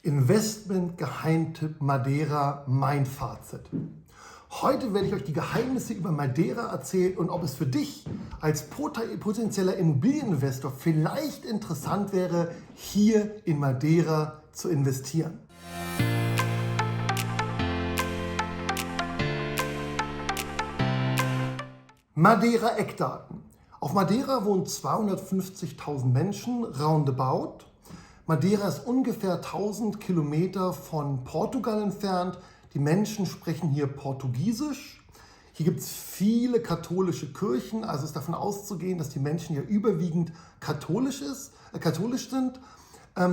Investment-Geheimtipp Madeira, mein Fazit. Heute werde ich euch die Geheimnisse über Madeira erzählen und ob es für dich als potenzieller Immobilieninvestor vielleicht interessant wäre, hier in Madeira zu investieren. Madeira Eckdaten. Auf Madeira wohnen 250.000 Menschen, roundabout. Madeira ist ungefähr 1000 Kilometer von Portugal entfernt. Die Menschen sprechen hier Portugiesisch. Hier gibt es viele katholische Kirchen, also ist davon auszugehen, dass die Menschen hier überwiegend katholisch sind.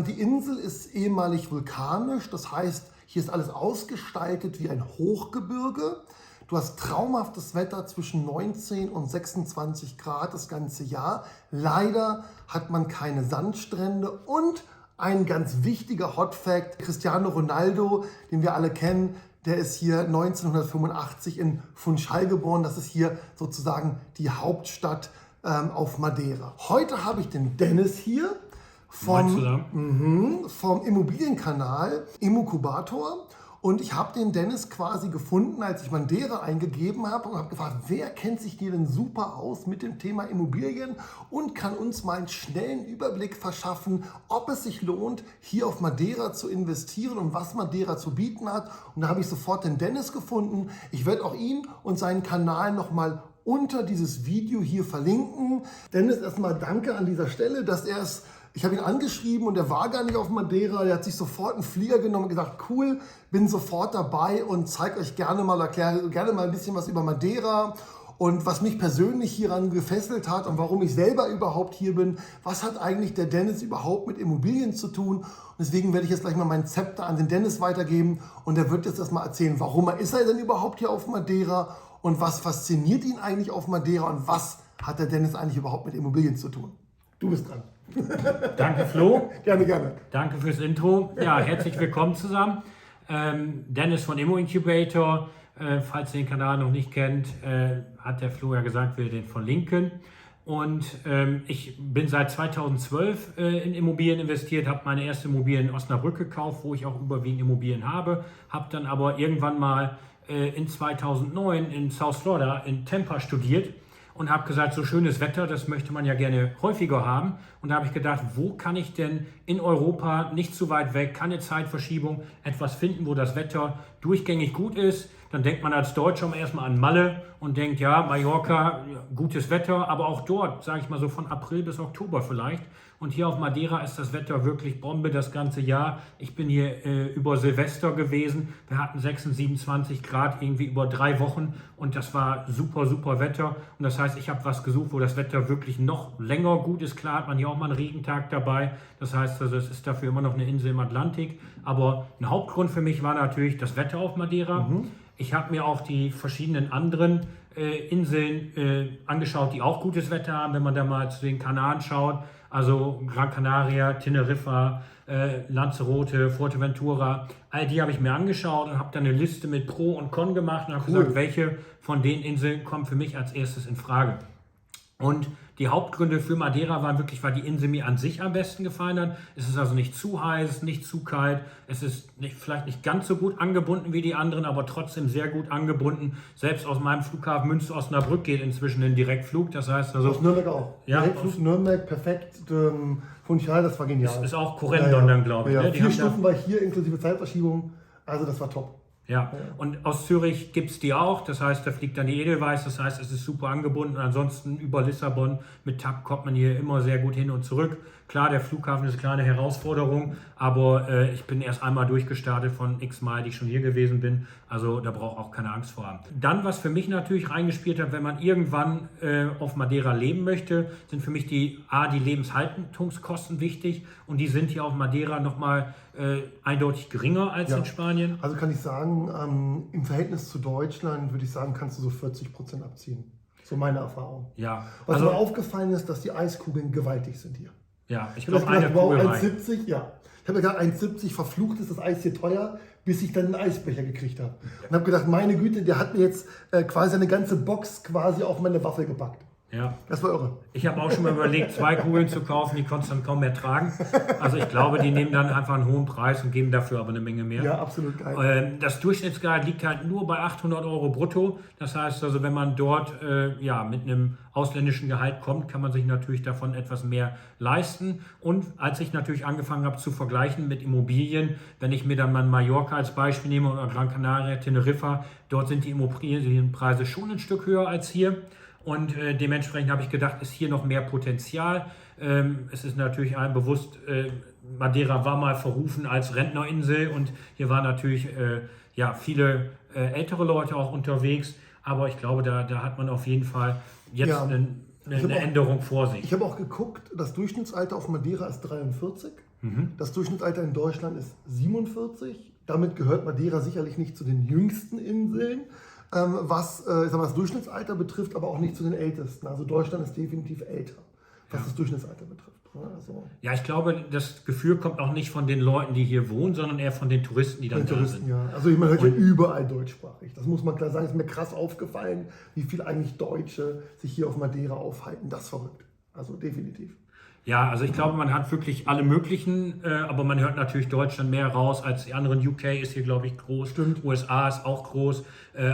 Die Insel ist ehemalig vulkanisch, das heißt, hier ist alles ausgestaltet wie ein Hochgebirge. Du hast traumhaftes Wetter zwischen 19 und 26 Grad das ganze Jahr. Leider hat man keine Sandstrände und ein ganz wichtiger Hot Fact, Cristiano Ronaldo, den wir alle kennen, der ist hier 1985 in Funchal geboren. Das ist hier sozusagen die Hauptstadt auf Madeira. Heute habe ich den Dennis hier vom Immobilienkanal Immocubator. Und ich habe den Dennis quasi gefunden, als ich Madeira eingegeben habe und habe gefragt, wer kennt sich hier denn super aus mit dem Thema Immobilien und kann uns mal einen schnellen Überblick verschaffen, ob es sich lohnt, hier auf Madeira zu investieren und was Madeira zu bieten hat. Und da habe ich sofort den Dennis gefunden. Ich werde auch ihn und seinen Kanal nochmal unter dieses Video hier verlinken. Dennis, erstmal danke an dieser Stelle, dass er es... Ich habe ihn angeschrieben und er war gar nicht auf Madeira. Der hat sich sofort einen Flieger genommen und gesagt, cool, bin sofort dabei und zeige euch gerne mal, erkläre gerne mal ein bisschen was über Madeira und was mich persönlich hieran gefesselt hat und warum ich selber überhaupt hier bin. Was hat eigentlich der Dennis überhaupt mit Immobilien zu tun? Und deswegen werde ich jetzt gleich mal meinen Zepter an den Dennis weitergeben und er wird jetzt erstmal erzählen, warum ist er denn überhaupt hier auf Madeira und was fasziniert ihn eigentlich auf Madeira und was hat der Dennis eigentlich überhaupt mit Immobilien zu tun? Du bist dran. Danke Flo. Gerne, gerne. Danke fürs Intro. Ja, herzlich willkommen zusammen. Dennis von Immo Incubator. Falls ihr den Kanal noch nicht kennt, hat der Flo ja gesagt, wir den verlinken. Und ich bin seit 2012 in Immobilien investiert, habe meine erste Immobilie in Osnabrück gekauft, wo ich auch überwiegend Immobilien habe. Habe dann aber irgendwann mal in 2009 in South Florida in Tampa studiert. Und habe gesagt, so schönes Wetter, das möchte man ja gerne häufiger haben. Und da habe ich gedacht, wo kann ich denn in Europa, nicht zu weit weg, keine Zeitverschiebung, etwas finden, wo das Wetter durchgängig gut ist. Dann denkt man als Deutscher erstmal an Malle und denkt, ja, Mallorca, gutes Wetter, aber auch dort, sage ich mal so von April bis Oktober vielleicht. Und hier auf Madeira ist das Wetter wirklich Bombe das ganze Jahr. Ich bin hier über Silvester gewesen. Wir hatten 26, 27 Grad irgendwie über 3 Wochen und das war super, super Wetter. Und das heißt, ich habe was gesucht, wo das Wetter wirklich noch länger gut ist. Klar hat man hier auch mal einen Regentag dabei. Das heißt, also, es ist dafür immer noch eine Insel im Atlantik. Aber ein Hauptgrund für mich war natürlich das Wetter auf Madeira. Ich habe mir auch die verschiedenen anderen Inseln angeschaut, die auch gutes Wetter haben, wenn man da mal zu den Kanaren schaut. Also Gran Canaria, Teneriffa, Lanzarote, Fuerteventura, all die habe ich mir angeschaut und habe dann eine Liste mit Pro und Con gemacht und habe gesagt, welche von den Inseln kommen für mich als erstes in Frage. Und die Hauptgründe für Madeira waren wirklich, weil die Insel mir an sich am besten gefallen hat. Es ist also nicht zu heiß, nicht zu kalt. Es ist vielleicht nicht ganz so gut angebunden wie die anderen, aber trotzdem sehr gut angebunden. Selbst aus meinem Flughafen Münster-Osnabrück geht inzwischen ein Direktflug. Das heißt also... Aus Nürnberg auch. Ja, Direktflug Nürnberg, perfekt. Funchal, das war genial. Ist auch Corendon dann, glaube ich. Ja, Ne? 4 Stunden war ich hier, inklusive Zeitverschiebung. Also das war top. Ja, und aus Zürich gibt es die auch, das heißt, da fliegt dann die Edelweiss, das heißt, es ist super angebunden. Ansonsten über Lissabon mit TAP kommt man hier immer sehr gut hin und zurück. Klar, der Flughafen ist eine kleine Herausforderung, aber ich bin erst einmal durchgestartet von x-mal, die ich schon hier gewesen bin. Also da braucht auch keine Angst vor haben. Dann, was für mich natürlich reingespielt hat, wenn man irgendwann auf Madeira leben möchte, sind für mich die Lebenshaltungskosten wichtig. Und die sind hier auf Madeira nochmal eindeutig geringer als in Spanien. Also kann ich sagen, im Verhältnis zu Deutschland würde ich sagen, kannst du so 40% abziehen. So meine Erfahrung. Ja. Was mir aufgefallen ist, dass die Eiskugeln gewaltig sind hier. Ja, ich glaube, eine Kugel 1,70, ja. Ich habe gedacht, 1,70, verflucht ist das Eis hier teuer, bis ich dann einen Eisbecher gekriegt habe. Und habe gedacht, meine Güte, der hat mir jetzt quasi eine ganze Box quasi auf meine Waffel gepackt. Ja. Das war irre. Ich habe auch schon mal überlegt, 2 Kugeln zu kaufen, die konntest du dann kaum mehr tragen. Also ich glaube, die nehmen dann einfach einen hohen Preis und geben dafür aber eine Menge mehr. Ja, absolut geil. Das Durchschnittsgehalt liegt halt nur bei 800 Euro brutto. Das heißt also, wenn man dort mit einem ausländischen Gehalt kommt, kann man sich natürlich davon etwas mehr leisten. Und als ich natürlich angefangen habe zu vergleichen mit Immobilien, wenn ich mir dann mal Mallorca als Beispiel nehme oder Gran Canaria, Teneriffa, dort sind die Immobilienpreise schon ein Stück höher als hier. Und dementsprechend habe ich gedacht, ist hier noch mehr Potenzial. Es ist natürlich allen bewusst, Madeira war mal verrufen als Rentnerinsel und hier waren natürlich viele ältere Leute auch unterwegs. Aber ich glaube, da hat man auf jeden Fall jetzt eine Änderung vor sich. Ich habe auch geguckt, das Durchschnittsalter auf Madeira ist 43. Das Durchschnittsalter in Deutschland ist 47. Damit gehört Madeira sicherlich nicht zu den jüngsten Inseln. Was das Durchschnittsalter betrifft, aber auch nicht zu den ältesten. Also Deutschland ist definitiv älter, was das Durchschnittsalter betrifft. Also ja, ich glaube, das Gefühl kommt auch nicht von den Leuten, die hier wohnen, sondern eher von den Touristen, die dann da sind. Ja. Also man hört ja überall deutschsprachig. Das muss man klar sagen. Es ist mir krass aufgefallen, wie viel eigentlich Deutsche sich hier auf Madeira aufhalten. Das ist verrückt. Also definitiv. Ja, also ich glaube, man hat wirklich alle möglichen, aber man hört natürlich Deutschland mehr raus als die anderen. UK ist hier, glaube ich, groß. Stimmt. USA ist auch groß.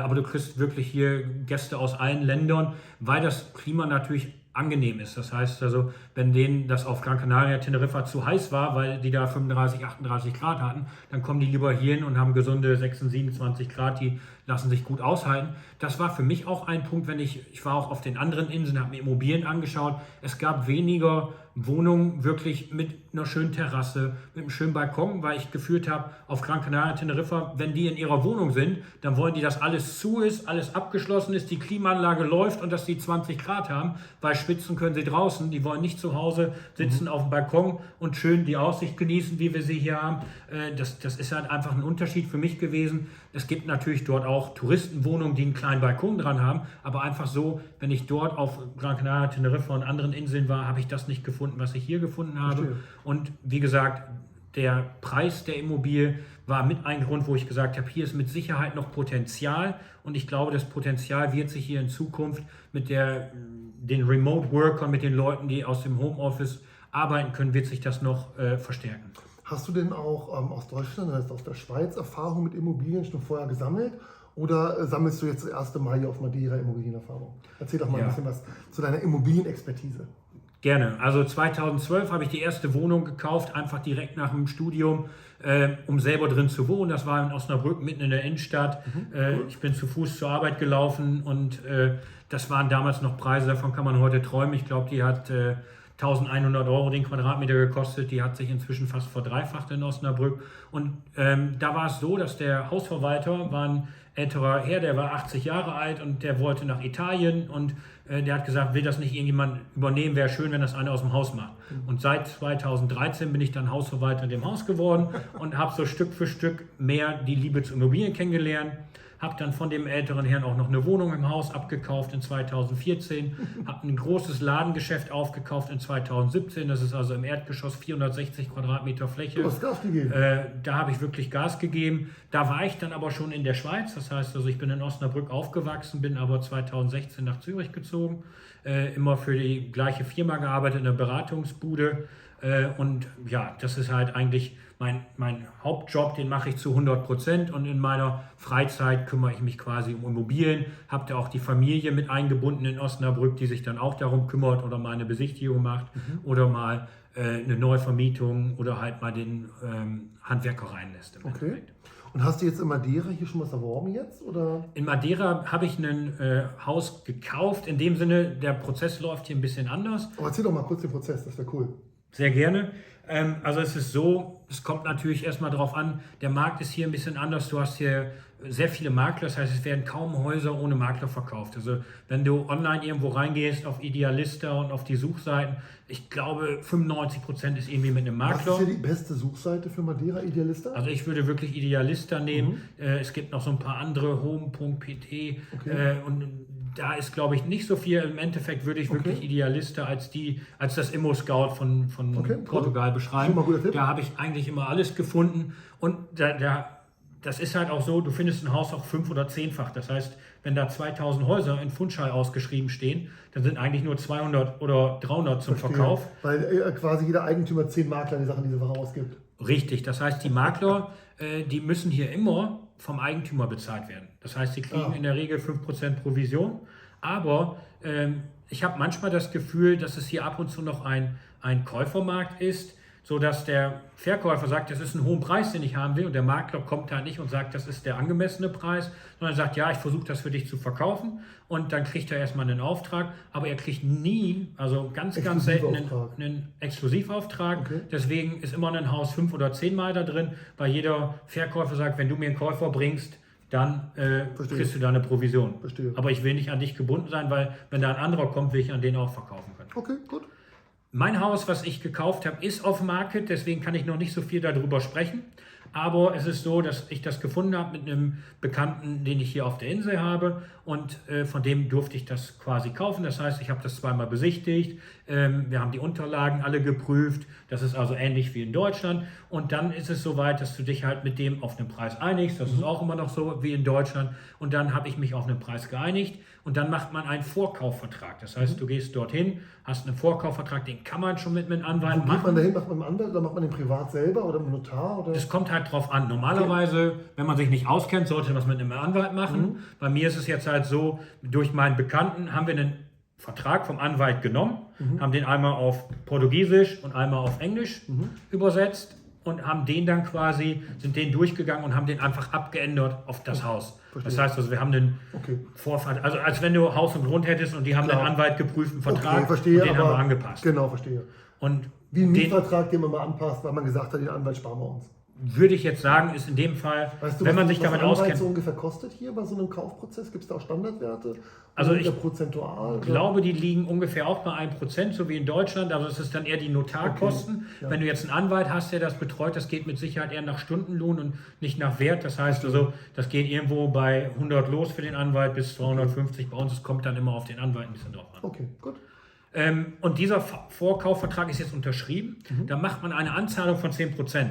Aber du kriegst wirklich hier Gäste aus allen Ländern, weil das Klima natürlich angenehm ist. Das heißt also, wenn denen das auf Gran Canaria, Teneriffa zu heiß war, weil die da 35, 38 Grad hatten, dann kommen die lieber hierhin und haben gesunde 26, 27 Grad, die lassen sich gut aushalten. Das war für mich auch ein Punkt, wenn ich war auch auf den anderen Inseln, habe mir Immobilien angeschaut. Es gab weniger Wohnungen wirklich mit einer schönen Terrasse, mit einem schönen Balkon, weil ich gefühlt habe, auf Gran Canaria, Teneriffa, wenn die in ihrer Wohnung sind, dann wollen die, dass alles zu ist, alles abgeschlossen ist, die Klimaanlage läuft und dass die 20 Grad haben, weil schwitzen können sie draußen. Die wollen nicht zu Hause sitzen auf dem Balkon und schön die Aussicht genießen, wie wir sie hier haben. Das ist halt einfach ein Unterschied für mich gewesen. Es gibt natürlich dort auch Touristenwohnungen, die einen kleinen Balkon dran haben, aber einfach so, wenn ich dort auf Gran Canaria, Teneriffa und anderen Inseln war, habe ich das nicht gefunden, was ich hier gefunden habe. Verstehe. Und wie gesagt, der Preis der Immobilie war mit ein Grund, wo ich gesagt habe, hier ist mit Sicherheit noch Potenzial und ich glaube, das Potenzial wird sich hier in Zukunft mit den Remote Workern, mit den Leuten, die aus dem Homeoffice arbeiten können, wird sich das noch verstärken. Hast du denn auch aus Deutschland, das heißt aus der Schweiz, Erfahrung mit Immobilien schon vorher gesammelt? Oder sammelst du jetzt das erste Mal hier auf Madeira Immobilienerfahrung? Erzähl doch mal ein bisschen was zu deiner Immobilienexpertise. Gerne. Also 2012 habe ich die erste Wohnung gekauft, einfach direkt nach dem Studium, um selber drin zu wohnen. Das war in Osnabrück, mitten in der Innenstadt. Cool. Ich bin zu Fuß zur Arbeit gelaufen und das waren damals noch Preise, davon kann man heute träumen. Ich glaube, die hat 1.100 Euro den Quadratmeter gekostet. Die hat sich inzwischen fast verdreifacht in Osnabrück. Und da war es so, dass der Hausverwalter war ein älterer Herr, der war 80 Jahre alt und der wollte nach Italien und der hat gesagt, will das nicht irgendjemand übernehmen, wäre schön, wenn das einer aus dem Haus macht. Und seit 2013 bin ich dann Hausverwalter in dem Haus geworden und habe so Stück für Stück mehr die Liebe zu Immobilien kennengelernt. Habe dann von dem älteren Herrn auch noch eine Wohnung im Haus abgekauft in 2014. Habe ein großes Ladengeschäft aufgekauft in 2017. Das ist also im Erdgeschoss 460 Quadratmeter Fläche. Du hast Gas gegeben. Da habe ich wirklich Gas gegeben. Da war ich dann aber schon in der Schweiz. Das heißt, also ich bin in Osnabrück aufgewachsen, bin aber 2016 nach Zürich gezogen. Immer für die gleiche Firma gearbeitet, in der Beratungsbude. Und ja, das ist halt eigentlich mein Hauptjob, den mache ich zu 100% und in meiner Freizeit kümmere ich mich quasi um Immobilien. Habe da auch die Familie mit eingebunden in Osnabrück, die sich dann auch darum kümmert oder mal eine Besichtigung macht oder mal eine Neuvermietung oder halt mal den Handwerker reinlässt. Im Endeffekt. Und hast du jetzt in Madeira hier schon was erworben jetzt? Oder? In Madeira habe ich ein Haus gekauft. In dem Sinne, der Prozess läuft hier ein bisschen anders. Aber erzähl doch mal kurz den Prozess, das wäre cool. Sehr gerne. Also es ist so, es kommt natürlich erstmal darauf an, der Markt ist hier ein bisschen anders. Du hast hier sehr viele Makler, das heißt, es werden kaum Häuser ohne Makler verkauft. Also wenn du online irgendwo reingehst auf Idealista und auf die Suchseiten, ich glaube 95% ist irgendwie mit einem Makler. Was ist hier die beste Suchseite für Madeira, Idealista? Also ich würde wirklich Idealista nehmen. Es gibt noch so ein paar andere, home.pt und da ist, glaube ich, nicht so viel. Im Endeffekt würde ich wirklich Idealista als das Immo-Scout von Portugal beschreiben. Da habe ich eigentlich immer alles gefunden und da das ist halt auch so, du findest ein Haus auch 5- oder 10-fach. Das heißt, wenn da 2000 Häuser in Fundschei ausgeschrieben stehen, dann sind eigentlich nur 200 oder 300 zum Verkauf. Weil quasi jeder Eigentümer 10 Makler die Sachen diese Woche ausgibt. Richtig, das heißt, die Makler, die müssen hier immer vom Eigentümer bezahlt werden. Das heißt, sie kriegen in der Regel 5% Provision. Aber ich habe manchmal das Gefühl, dass es hier ab und zu noch ein Käufermarkt ist, sodass der Verkäufer sagt, das ist ein hoher Preis, den ich haben will, und der Makler kommt da nicht und sagt, das ist der angemessene Preis, sondern sagt, ja, ich versuche das für dich zu verkaufen, und dann kriegt er erstmal einen Auftrag, aber er kriegt nie, also ganz selten einen Exklusivauftrag. Okay. Deswegen ist immer ein Haus 5 oder 10 Mal da drin, weil jeder Verkäufer sagt, wenn du mir einen Käufer bringst, dann kriegst du da eine Provision. Verstehe. Aber ich will nicht an dich gebunden sein, weil wenn da ein anderer kommt, will ich an den auch verkaufen können. Okay, gut. Mein Haus, was ich gekauft habe, ist auf Market, deswegen kann ich noch nicht so viel darüber sprechen. Aber es ist so, dass ich das gefunden habe mit einem Bekannten, den ich hier auf der Insel habe, und von dem durfte ich das quasi kaufen. Das heißt, ich habe das zweimal besichtigt, wir haben die Unterlagen alle geprüft, das ist also ähnlich wie in Deutschland, und dann ist es soweit, dass du dich halt mit dem auf einen Preis einigst, das ist auch immer noch so wie in Deutschland, und dann habe ich mich auf einen Preis geeinigt und dann macht man einen Vorkaufvertrag. Das heißt, du gehst dorthin, hast einen Vorkaufvertrag, den kann man schon mit einem Anwalt machen. Geht man dahin, macht man mit einem Anwalt oder macht man den privat selber oder mit einem Notar? Oder? Das kommt halt drauf an. Normalerweise, wenn man sich nicht auskennt, sollte man es mit einem Anwalt machen. Bei mir ist es jetzt halt so, durch meinen Bekannten haben wir einen Vertrag vom Anwalt genommen, haben den einmal auf Portugiesisch und einmal auf Englisch übersetzt und haben den dann quasi, sind den durchgegangen und haben den einfach abgeändert auf das Haus. Verstehe. Das heißt also, wir haben den Vorfall, also als wenn du Haus und Grund hättest und die haben den Anwalt geprüft, einen Vertrag, und den haben wir angepasst. Genau, verstehe. Und wie ein Mietvertrag, den man mal anpasst, weil man gesagt hat, den Anwalt sparen wir uns. Würde ich jetzt sagen, ist in dem Fall, weißt du, wenn man sich damit auskennt. Was so ungefähr kostet hier bei so einem Kaufprozess? Gibt es da auch Standardwerte? Also ich prozentual, glaube, die liegen ungefähr auch bei 1%, so wie in Deutschland. Also es ist dann eher die Notarkosten. Okay. Ja. Wenn du jetzt einen Anwalt hast, der das betreut, das geht mit Sicherheit eher nach Stundenlohn und nicht nach Wert. Das heißt also, das geht irgendwo bei 100 los für den Anwalt bis 250 bei uns. Es kommt dann immer auf den Anwalt ein bisschen drauf an. Okay, gut. Und dieser Vorkaufvertrag ist jetzt unterschrieben. Da macht man eine Anzahlung von 10%.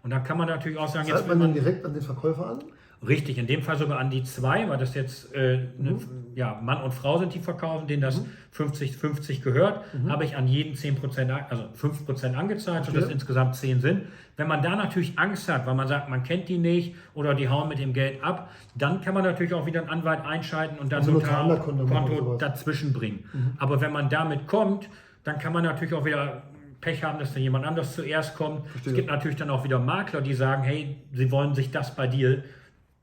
Und dann kann man natürlich auch sagen, zahlt man dann direkt an den Verkäufer an? Richtig, in dem Fall sogar an die zwei, weil das jetzt Mann und Frau sind, die verkaufen, denen das 50-50 gehört, habe ich an jeden 10%, also 5% angezahlt, sodass insgesamt 10 sind. Wenn man da natürlich Angst hat, weil man sagt, man kennt die nicht oder die hauen mit dem Geld ab, dann kann man natürlich auch wieder einen Anwalt einschalten und dann Notarkonto dazwischen bringen. Aber wenn man damit kommt, dann kann man natürlich auch wieder Pech haben, dass dann jemand anders zuerst kommt. Verstehe. Es gibt natürlich dann auch wieder Makler, die sagen, hey, sie wollen sich das bei dir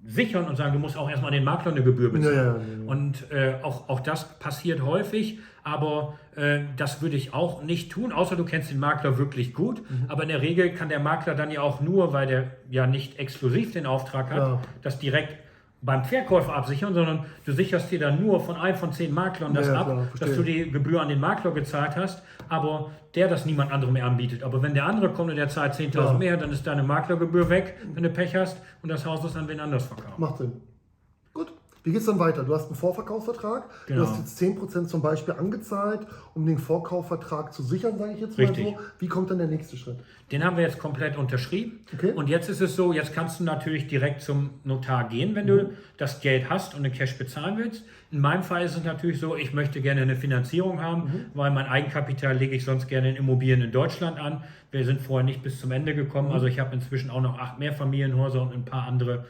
sichern und sagen, du musst auch erstmal den Makler eine Gebühr bezahlen. Ja. Und auch das passiert häufig, aber das würde ich auch nicht tun, außer du kennst den Makler wirklich gut. Aber in der Regel kann der Makler dann ja auch nur, weil der ja nicht exklusiv den Auftrag hat, das direkt beim Verkäufer absichern, sondern du sicherst dir dann nur von einem von 10 Maklern das ab, dass du die Gebühr an den Makler gezahlt hast, aber der das niemand anderem mehr anbietet. Aber wenn der andere kommt und der zahlt 10.000 mehr, dann ist deine Maklergebühr weg, wenn du Pech hast, und das Haus ist an wen anders verkauft. Macht Sinn. Gut. Wie geht es dann weiter? Du hast einen Vorverkaufsvertrag, du hast jetzt 10% zum Beispiel angezahlt, um den Vorkaufsvertrag zu sichern, sage ich jetzt mal so. Wie kommt dann der nächste Schritt? Den haben wir jetzt komplett unterschrieben. Okay. Und jetzt ist es so, jetzt kannst du natürlich direkt zum Notar gehen, wenn du das Geld hast und in Cash bezahlen willst. In meinem Fall ist es natürlich so, ich möchte gerne eine Finanzierung haben, weil mein Eigenkapital lege ich sonst gerne in Immobilien in Deutschland an. Wir sind vorher nicht bis zum Ende gekommen. Also ich habe inzwischen auch noch 8 Mehrfamilienhäuser und ein paar andere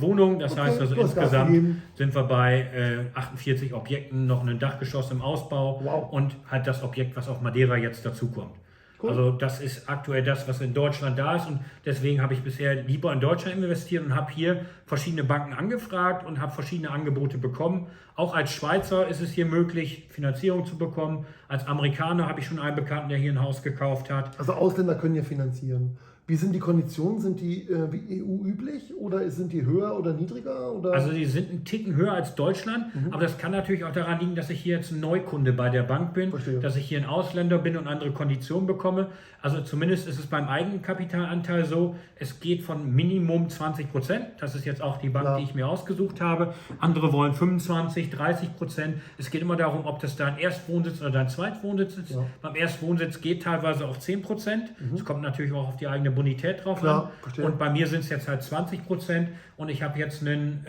Wohnungen. Das heißt also insgesamt sind wir bei 48 Objekten, noch ein Dachgeschoss im Ausbau und halt das Objekt, was auf Madeira jetzt dazukommt. Cool. Also das ist aktuell das, was in Deutschland da ist, und deswegen habe ich bisher lieber in Deutschland investiert und habe hier verschiedene Banken angefragt und habe verschiedene Angebote bekommen. Auch als Schweizer ist es hier möglich, Finanzierung zu bekommen. Als Amerikaner habe ich schon einen Bekannten, der hier ein Haus gekauft hat. Also Ausländer können hier finanzieren. Wie sind die Konditionen? Sind die wie EU üblich oder sind die höher oder niedriger? Oder? Also die sind einen Ticken höher als Deutschland, aber das kann natürlich auch daran liegen, dass ich hier jetzt ein Neukunde bei der Bank bin, dass ich hier ein Ausländer bin und andere Konditionen bekomme. Also zumindest ist es beim Eigenkapitalanteil so, es geht von Minimum 20%. Das ist jetzt auch die Bank, die ich mir ausgesucht habe. Andere wollen 25, 30%. Es geht immer darum, ob das dein Erstwohnsitz oder dein Zweitwohnsitz ist. Ja. Beim Erstwohnsitz geht teilweise auch 10%. Es kommt natürlich auch auf die eigene Bonität drauf Klar, an. verstehe. Und bei mir sind es jetzt halt 20% und ich habe jetzt einen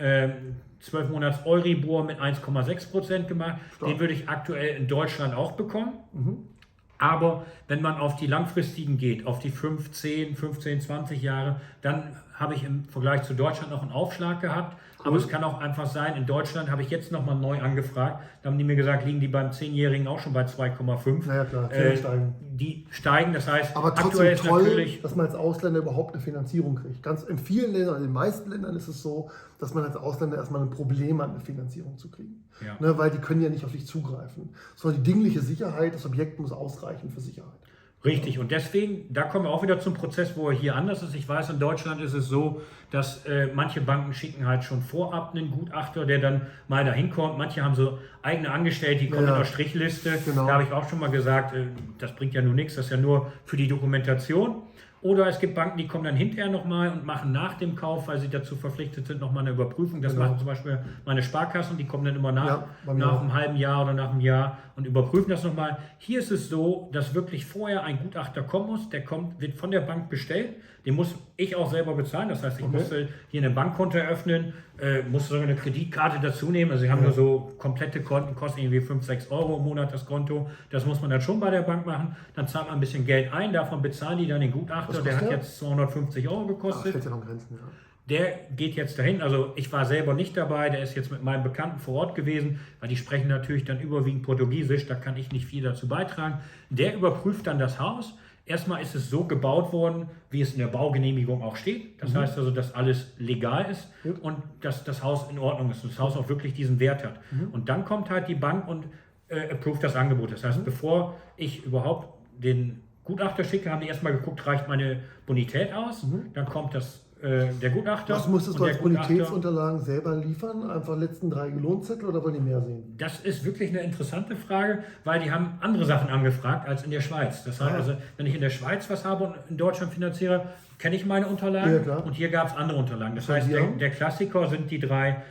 12 Monats Euribor mit 1,6% gemacht. Stark. Den würde ich aktuell in Deutschland auch bekommen. Aber wenn man auf die langfristigen geht, auf die 15, 20 Jahre, dann habe ich im Vergleich zu Deutschland noch einen Aufschlag gehabt. Cool. Aber es kann auch einfach sein, in Deutschland habe ich jetzt nochmal neu angefragt. Da haben die mir gesagt, liegen die beim 10-Jährigen auch schon bei 2,5. Naja, klar, steigen. Die steigen, das heißt, Aber aktuell trotzdem ist toll, natürlich... dass man als Ausländer überhaupt eine Finanzierung kriegt. Ganz in vielen Ländern, in den meisten Ländern ist es so, dass man als Ausländer erstmal ein Problem hat, eine Finanzierung zu kriegen. Ja. Ne, weil die können ja nicht auf dich zugreifen. Sondern die dingliche Sicherheit, das Objekt muss ausreichen für Sicherheit. Richtig, und deswegen, da kommen wir auch wieder zum Prozess, wo er hier anders ist. Ich weiß, in Deutschland ist es so, dass manche Banken schicken halt schon vorab einen Gutachter, der dann mal dahin kommt. Manche haben so eigene Angestellte, die kommen in der Strichliste. Genau. Da habe ich auch schon mal gesagt, das bringt ja nur nichts, das ist ja nur für die Dokumentation. Oder es gibt Banken, die kommen dann hinterher nochmal und machen nach dem Kauf, weil sie dazu verpflichtet sind, nochmal eine Überprüfung. Das machen zum Beispiel meine Sparkassen, die kommen dann immer nach einem halben Jahr oder nach einem Jahr und überprüfen das nochmal. Hier ist es so, dass wirklich vorher ein Gutachter kommen muss, der kommt, wird von der Bank bestellt, den muss ich auch selber bezahlen. Das heißt, ich musste hier ein Bankkonto eröffnen, musste sogar eine Kreditkarte dazu nehmen. Also sie haben nur so komplette Konten, kosten irgendwie 5, 6 Euro im Monat das Konto. Das muss man dann schon bei der Bank machen. Dann zahlt man ein bisschen Geld ein, davon bezahlen die dann den Gutachter. Der hat jetzt 250 Euro gekostet. Das hält ja noch Grenzen, ja. Der geht jetzt dahin, also ich war selber nicht dabei, der ist jetzt mit meinem Bekannten vor Ort gewesen, weil die sprechen natürlich dann überwiegend Portugiesisch, da kann ich nicht viel dazu beitragen. Der überprüft dann das Haus. Erstmal ist es so gebaut worden, wie es in der Baugenehmigung auch steht. Das heißt also, dass alles legal ist und dass das Haus in Ordnung ist und das Haus auch wirklich diesen Wert hat. Und dann kommt halt die Bank und approved das Angebot. Das heißt, bevor ich überhaupt den Gutachter schicke, haben die erstmal geguckt, reicht meine Bonität aus? Dann kommt der Gutachter. Was musstest du und als der Gutachter- Bonitätsunterlagen selber liefern? Einfach letzten 3 Lohnzettel oder wollen die mehr sehen? Das ist wirklich eine interessante Frage, weil die haben andere Sachen angefragt als in der Schweiz. Das heißt also, wenn ich in der Schweiz was habe und in Deutschland finanziere, kenne ich meine Unterlagen Ja, klar. und hier gab es andere Unterlagen. Das Was heißt, haben die auch? der Klassiker sind die 3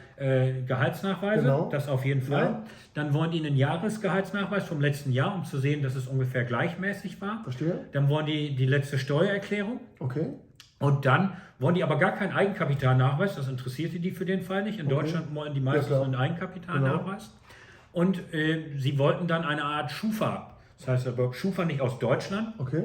Gehaltsnachweise, Genau. das auf jeden Fall. Ja. Dann wollen die einen Jahresgehaltsnachweis vom letzten Jahr, um zu sehen, dass es ungefähr gleichmäßig war. Verstehe? Dann wollen die letzte Steuererklärung. Okay. Und dann wollen die aber gar keinen Eigenkapitalnachweis, das interessierte die für den Fall nicht. In Deutschland wollen die meistens klar. einen Eigenkapitalnachweis. Und sie wollten dann eine Art Schufa. Das heißt aber Schufa nicht aus Deutschland, Okay.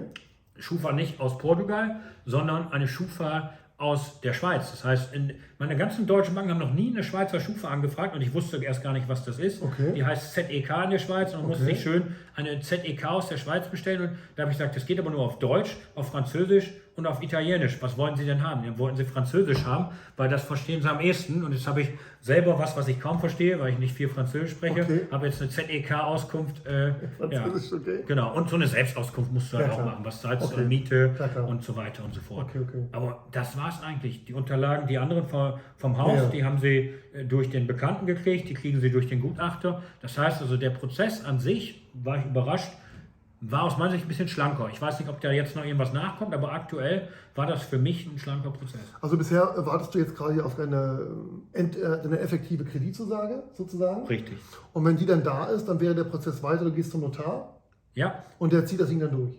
Schufa nicht aus Portugal, sondern eine Schufa aus der Schweiz. Das heißt, meine ganzen deutschen Banken haben noch nie eine Schweizer Schufa angefragt und ich wusste erst gar nicht, was das ist. Okay. Die heißt ZEK in der Schweiz und man musste sich schön eine ZEK aus der Schweiz bestellen. Und da habe ich gesagt, das geht aber nur auf Deutsch, auf Französisch und auf Italienisch. Was wollen Sie denn haben? Dann wollten sie Französisch haben, weil das verstehen sie am ehesten. Und jetzt habe ich selber was ich kaum verstehe, weil ich nicht viel Französisch spreche. Okay. Habe jetzt eine ZEK-Auskunft. Französisch, okay. Genau, und so eine Selbstauskunft musst du halt auch klar. machen. Was zahlst du Okay. an Miete Klar. und so weiter und so fort. Okay. Aber das war es eigentlich. Die Unterlagen, die anderen vom Haus, die haben sie durch den Bekannten gekriegt, die kriegen sie durch den Gutachter. Das heißt also, der Prozess an sich, war ich überrascht, war aus meiner Sicht ein bisschen schlanker. Ich weiß nicht, ob da jetzt noch irgendwas nachkommt, aber aktuell war das für mich ein schlanker Prozess. Also bisher wartest du jetzt gerade auf deine effektive Kreditzusage sozusagen. Richtig. Und wenn die dann da ist, dann wäre der Prozess weiter, du gehst zum Notar Ja, und der zieht das Ding dann durch.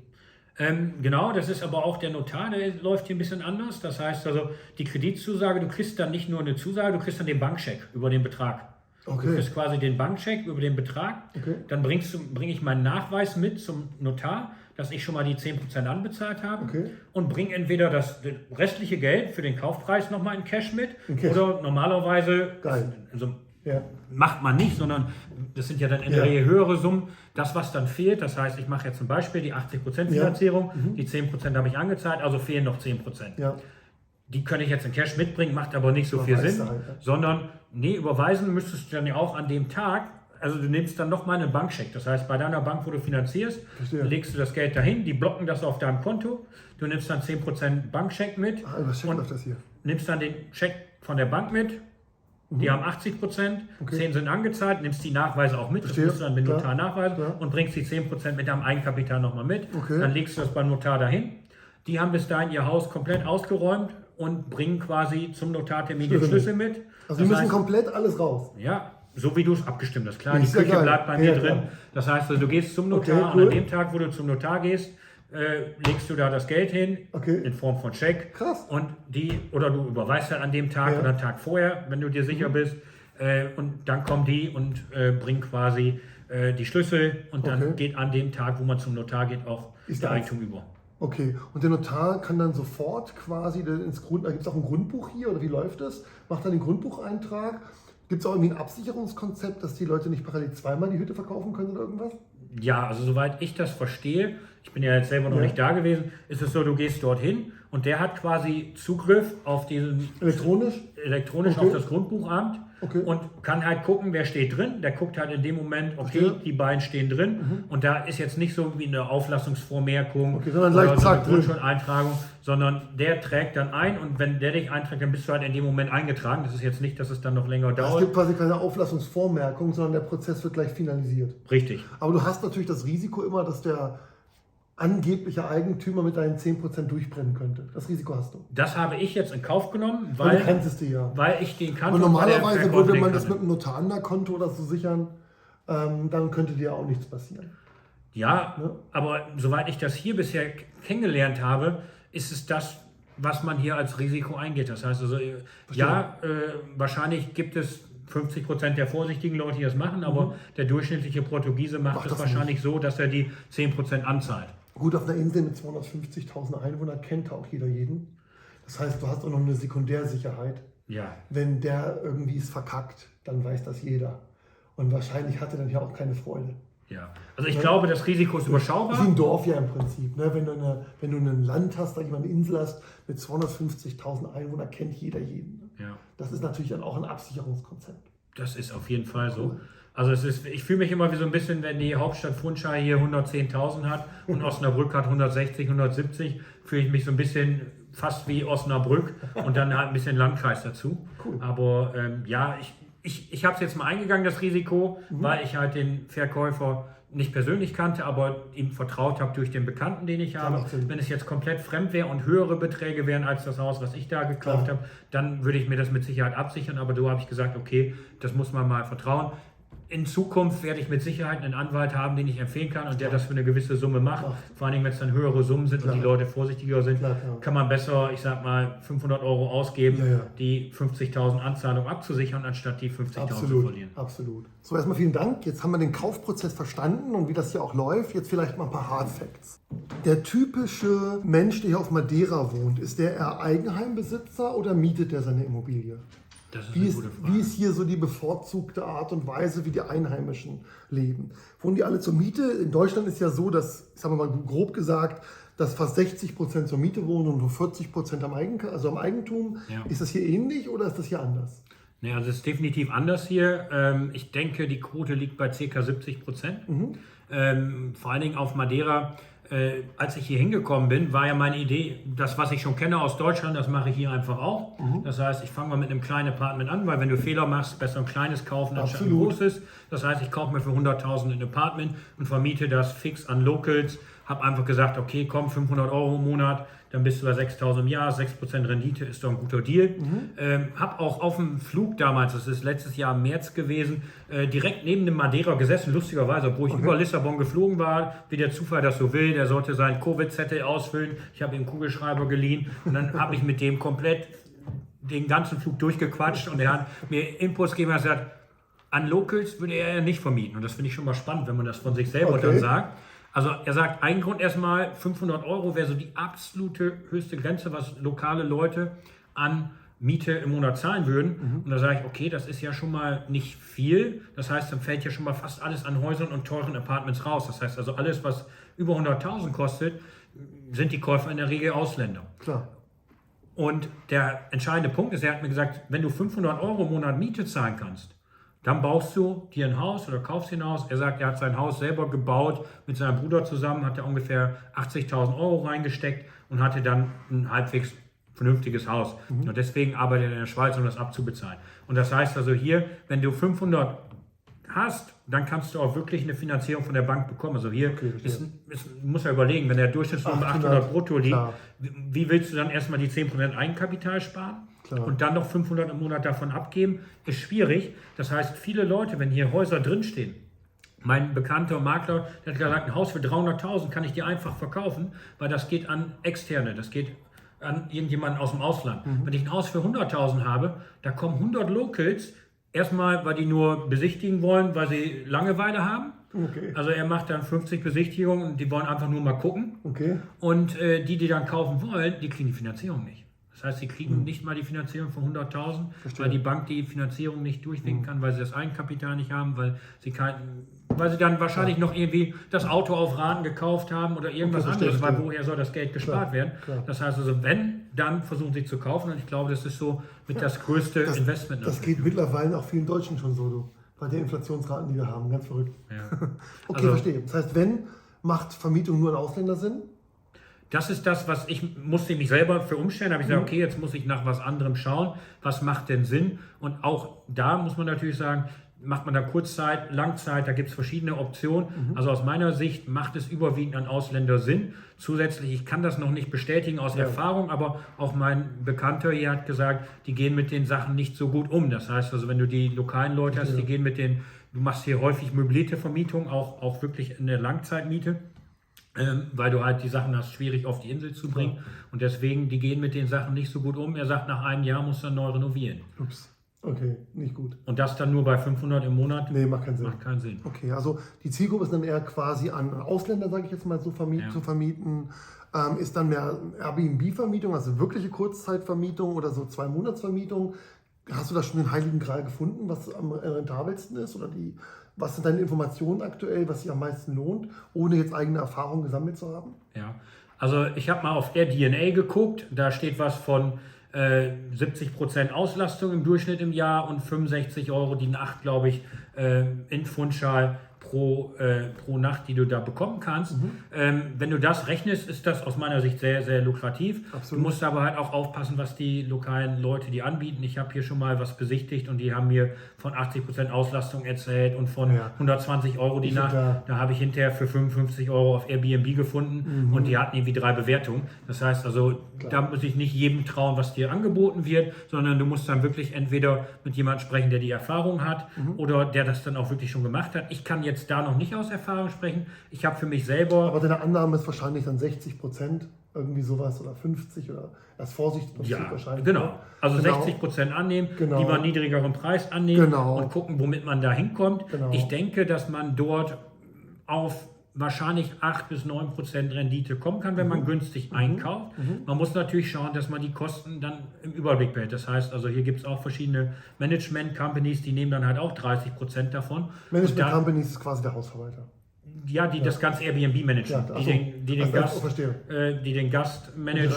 Genau, das ist aber auch der Notar, der läuft hier ein bisschen anders. Das heißt also, die Kreditzusage, du kriegst dann nicht nur eine Zusage, du kriegst dann den Bankscheck über den Betrag. Du Okay. kriegst quasi den Bankcheck über den Betrag. Okay. Dann bringe ich meinen Nachweis mit zum Notar, dass ich schon mal die 10% anbezahlt habe. Okay. Und bringe entweder das restliche Geld für den Kaufpreis nochmal in Cash mit. Cash. Oder normalerweise, Geil. also Ja. macht man nicht, sondern das sind ja dann in der Regel höhere Summen. Das, was dann fehlt, das heißt, ich mache jetzt zum Beispiel die 80% Finanzierung, die 10% habe ich angezahlt, also fehlen noch 10%. Ja. Die kann ich jetzt in Cash mitbringen, macht aber nicht so viel Überweist Sinn, du halt, ja. sondern überweisen müsstest du dann ja auch an dem Tag, also du nimmst dann nochmal einen Bankscheck. Das heißt, bei deiner Bank, wo du finanzierst, Verstehe. legst du das Geld dahin, die blocken das auf deinem Konto, du nimmst dann 10% Bankscheck mit Über Scheck und läuft das hier. nimmst dann den Scheck von der Bank mit, die haben 80%, 10 sind angezahlt, nimmst die Nachweise auch mit, Verstehe. das musst du dann mit Klar. Notar nachweisen Klar. und bringst die 10% mit deinem Eigenkapital nochmal mit. Okay. Dann legst du das beim Notar dahin. Die haben bis dahin ihr Haus komplett ausgeräumt und bringen quasi zum Notartermin den Schlüssel mit. Also die müssen komplett alles raus. Ja, so wie du es abgestimmt hast. Klar, Ja, die ist ja Küche geil. bleibt bei mir Ja, drin. klar. Das heißt, also, du gehst zum Notar Okay, und cool. an dem Tag, wo du zum Notar gehst, legst du da das Geld hin, Okay. in Form von Scheck. Krass. Und oder du überweist halt an dem Tag Ja. oder einen Tag vorher, wenn du dir sicher bist. Und dann kommen die und bringen quasi die Schlüssel und dann Okay. geht an dem Tag, wo man zum Notar geht, auch Ist der das- Eigentum über. Okay, und der Notar kann dann sofort quasi da gibt es auch ein Grundbuch hier oder wie läuft das? Macht dann den Grundbucheintrag? Gibt es auch irgendwie ein Absicherungskonzept, dass die Leute nicht parallel zweimal die Hütte verkaufen können oder irgendwas? Ja, also soweit ich das verstehe, ich bin ja jetzt selber noch Ja. nicht da gewesen, ist es so, du gehst dorthin und der hat quasi Zugriff auf diesen elektronisch Okay. auf das Grundbuchamt Okay. und kann halt gucken, wer steht drin. Der guckt halt in dem Moment, okay, Verstehe. die beiden stehen drin und da ist jetzt nicht so wie eine Auflassungsvormerkung Okay, sondern gleich oder so zack, eine drin. Grundschuleintragung, sondern der trägt dann ein und wenn der dich einträgt, dann bist du halt in dem Moment eingetragen. Das ist jetzt nicht, dass es dann noch länger Es dauert. gibt quasi keine Auflassungsvormerkung, sondern der Prozess wird gleich finalisiert. Richtig. Aber du hast natürlich das Risiko immer, dass der angebliche Eigentümer mit deinen 10% durchbrennen könnte. Das Risiko hast du. Das habe ich jetzt in Kauf genommen, Weil du weil, kanntest die ja. weil ich den kannte. Aber und weil der normalerweise Verkäufer würde den man das kannte. mit einem Notar-Konto oder so sichern, dann könnte dir auch nichts passieren. Ja, Ne? aber soweit ich das hier bisher kennengelernt habe, ist es das, was man hier als Risiko eingeht. Das heißt also, wahrscheinlich gibt es 50% der vorsichtigen Leute, die das machen, aber der durchschnittliche Portugiese macht es das wahrscheinlich so, dass er die 10% anzahlt. Gut, auf einer Insel mit 250.000 Einwohnern kennt auch jeder jeden. Das heißt, du hast auch noch eine Sekundärsicherheit. Ja, Wenn der irgendwie es verkackt, dann weiß das jeder. Und wahrscheinlich hat er dann ja auch keine Freude. ja. Also ich glaube, das Risiko ist Wie überschaubar. ein Dorf ja im Prinzip. Ne? Wenn du ein Land hast, sag ich mal, eine Insel hast mit 250.000 Einwohnern, kennt jeder jeden. Ja. Das ist natürlich dann auch ein Absicherungskonzept. Das ist auf jeden Fall so. Also ich fühle mich immer wie so ein bisschen, wenn die Hauptstadt Funchal hier 110.000 hat und Osnabrück hat 160, 170, fühle ich mich so ein bisschen fast wie Osnabrück und dann halt ein bisschen Landkreis dazu. Cool. Aber ich habe es jetzt mal eingegangen, das Risiko, weil ich halt den Verkäufer nicht persönlich kannte, aber ihm vertraut habe durch den Bekannten, den ich habe. macht Sinn. Wenn es jetzt komplett fremd wäre und höhere Beträge wären als das Haus, was ich da gekauft Klar. habe, dann würde ich mir das mit Sicherheit absichern. Aber so habe ich gesagt, okay, das muss man mal vertrauen. In Zukunft werde ich mit Sicherheit einen Anwalt haben, den ich empfehlen kann und der das für eine gewisse Summe macht. Klar. Vor allem, wenn es dann höhere Summen sind und Klar. die Leute vorsichtiger sind, Klar. kann man besser, ich sag mal, 500 Euro ausgeben, Ja. die 50.000 Anzahlung abzusichern, anstatt die 50.000 zu Absolut, verlieren. absolut. So, erstmal vielen Dank. Jetzt haben wir den Kaufprozess verstanden und wie das hier auch läuft. Jetzt vielleicht mal ein paar Hard Facts. Der typische Mensch, der hier auf Madeira wohnt, ist der eher Eigenheimbesitzer oder mietet der seine Immobilie? Das ist Wie eine ist, gute Frage. wie ist hier so die bevorzugte Art und Weise, wie die Einheimischen leben? Wohnen die alle zur Miete? In Deutschland ist ja so, dass, ich sage mal grob gesagt, dass fast 60% zur Miete wohnen und nur 40% am Eigentum. Ja. Ist das hier ähnlich oder ist das hier anders? Ja, also es ist definitiv anders hier. Ich denke, die Quote liegt bei ca. 70%. Vor allen Dingen auf Madeira. Als ich hier hingekommen bin, war ja meine Idee, das, was ich schon kenne aus Deutschland, das mache ich hier einfach auch. Das heißt, ich fange mal mit einem kleinen Apartment an, weil wenn du Fehler machst, besser ein kleines kaufen anstatt ein Absolut. großes. Das heißt, ich kaufe mir für 100.000 ein Apartment und vermiete das fix an Locals. Habe einfach gesagt, okay, komm, 500 Euro im Monat, dann bist du bei 6.000 im Jahr, 6% Rendite ist doch ein guter Deal. Habe auch auf dem Flug damals, das ist letztes Jahr im März gewesen, direkt neben dem Madeira gesessen, lustigerweise, obwohl ich über Lissabon geflogen war, wie der Zufall das so will, der sollte seinen Covid-Zettel ausfüllen, ich habe ihm einen Kugelschreiber geliehen und dann habe ich mit dem komplett den ganzen Flug durchgequatscht und er hat mir Inputs gegeben und hat gesagt, an Locals würde er nicht vermieten und das finde ich schon mal spannend, wenn man das von sich selber dann sagt. Also er sagt, ein Grund erstmal, 500 Euro wäre so die absolute höchste Grenze, was lokale Leute an Miete im Monat zahlen würden. Und da sage ich, okay, das ist ja schon mal nicht viel. Das heißt, dann fällt ja schon mal fast alles an Häusern und teuren Apartments raus. Das heißt also, alles, was über 100.000 kostet, sind die Käufer in der Regel Ausländer. Klar. Und der entscheidende Punkt ist, er hat mir gesagt, wenn du 500 Euro im Monat Miete zahlen kannst, dann baust du dir ein Haus oder kaufst dir ein Haus. Er sagt, er hat sein Haus selber gebaut mit seinem Bruder zusammen, hat er ungefähr 80.000 Euro reingesteckt und hatte dann ein halbwegs vernünftiges Haus. Und deswegen arbeitet er in der Schweiz, um das abzubezahlen. Und das heißt also hier, wenn du 500 hast, dann kannst du auch wirklich eine Finanzierung von der Bank bekommen. Also hier muss er überlegen, wenn der Durchschnittslohn bei 800 brutto liegt, klar. wie willst du dann erstmal die 10% Eigenkapital sparen? Klar. Und dann noch 500 im Monat davon abgeben, ist schwierig. Das heißt, viele Leute, wenn hier Häuser drinstehen, Mein bekannter Makler, der hat gesagt, ein Haus für 300.000 kann ich dir einfach verkaufen, weil das geht an Externe, das geht an irgendjemanden aus dem Ausland. Wenn ich ein Haus für 100.000 habe, da kommen 100 Locals, erstmal, weil die nur besichtigen wollen, weil sie Langeweile haben. Okay. Also er macht dann 50 Besichtigungen und die wollen einfach nur mal gucken. Okay. Und die dann kaufen wollen, die kriegen die Finanzierung nicht. Das heißt, sie kriegen nicht mal die Finanzierung von 100.000, weil die Bank die Finanzierung nicht durchwinken kann, weil sie das Eigenkapital nicht haben, weil sie dann wahrscheinlich noch irgendwie das Auto auf Raten gekauft haben oder irgendwas anderes, weil woher soll das Geld gespart werden? Klar. Das heißt also, wenn, dann versuchen sie zu kaufen und ich glaube, das ist so mit das größte Investment. Das geht mittlerweile auch vielen Deutschen schon so, du, bei den Inflationsraten, die wir haben, ganz verrückt. Ja. Okay, also, verstehe. Das heißt, wenn, macht Vermietung nur an Ausländer Sinn? Das ist das, was musste mich selber für umstellen. Da habe ich gesagt, okay, jetzt muss ich nach was anderem schauen. Was macht denn Sinn? Und auch da muss man natürlich sagen, macht man da Kurzzeit, Langzeit, da gibt es verschiedene Optionen. Also aus meiner Sicht macht es überwiegend an Ausländer Sinn. Zusätzlich, ich kann das noch nicht bestätigen aus Erfahrung, aber auch mein Bekannter hier hat gesagt, die gehen mit den Sachen nicht so gut um. Das heißt also, wenn du die lokalen Leute hast, die gehen mit den, du machst hier häufig möblierte Vermietung, auch wirklich in der Langzeitmiete. Weil du halt die Sachen hast, schwierig auf die Insel zu bringen. Und deswegen, die gehen mit den Sachen nicht so gut um. Er sagt, nach einem Jahr muss er neu renovieren. Ups, okay, nicht gut. Und das dann nur bei 500 im Monat? Nee, macht keinen Sinn. Macht keinen Sinn. Okay, also die Zielgruppe ist dann eher quasi an Ausländer, sage ich jetzt mal, zu vermieten. Ist dann mehr Airbnb-Vermietung, also wirkliche Kurzzeitvermietung oder so 2-Monats-Vermietung. Hast du da schon den Heiligen Gral gefunden, was am rentabelsten ist? Oder was sind deine Informationen aktuell, was sich am meisten lohnt, ohne jetzt eigene Erfahrungen gesammelt zu haben? Ja, also ich habe mal auf AirDNA geguckt, da steht was von 70% Auslastung im Durchschnitt im Jahr und 65 € die Nacht, glaube ich, in Fundschal pro Nacht, die du da bekommen kannst. Wenn du das rechnest, ist das aus meiner Sicht sehr, sehr lukrativ. Absolut. Du musst aber halt auch aufpassen, was die lokalen Leute die anbieten. Ich habe hier schon mal was besichtigt und die haben mir von 80% Auslastung erzählt und von 120 € die Nacht. Da habe ich hinterher für 55 € auf Airbnb gefunden und die hatten irgendwie 3 Bewertungen. Das heißt also, da muss ich nicht jedem trauen, was dir angeboten wird, sondern du musst dann wirklich entweder mit jemandem sprechen, der die Erfahrung hat oder der das dann auch wirklich schon gemacht hat. Ich kann jetzt da noch nicht aus Erfahrung sprechen. Ich habe für mich selber... Aber deine Annahme ist wahrscheinlich dann 60%, irgendwie sowas, oder 50 oder erst Vorsichtsprinzip wahrscheinlich. Genau. Also 60% annehmen, lieber einen niedrigeren Preis annehmen und gucken, womit man da hinkommt. Ich denke, dass man dort auf wahrscheinlich 8 bis 9% Rendite kommen kann, wenn man günstig einkauft. Man muss natürlich schauen, dass man die Kosten dann im Überblick behält. Das heißt, also hier gibt es auch verschiedene Management-Companies, die nehmen dann halt auch 30% davon. Management-Companies ist quasi der Hausverwalter. Ja, die das ganze Airbnb managen, die den Gast managen,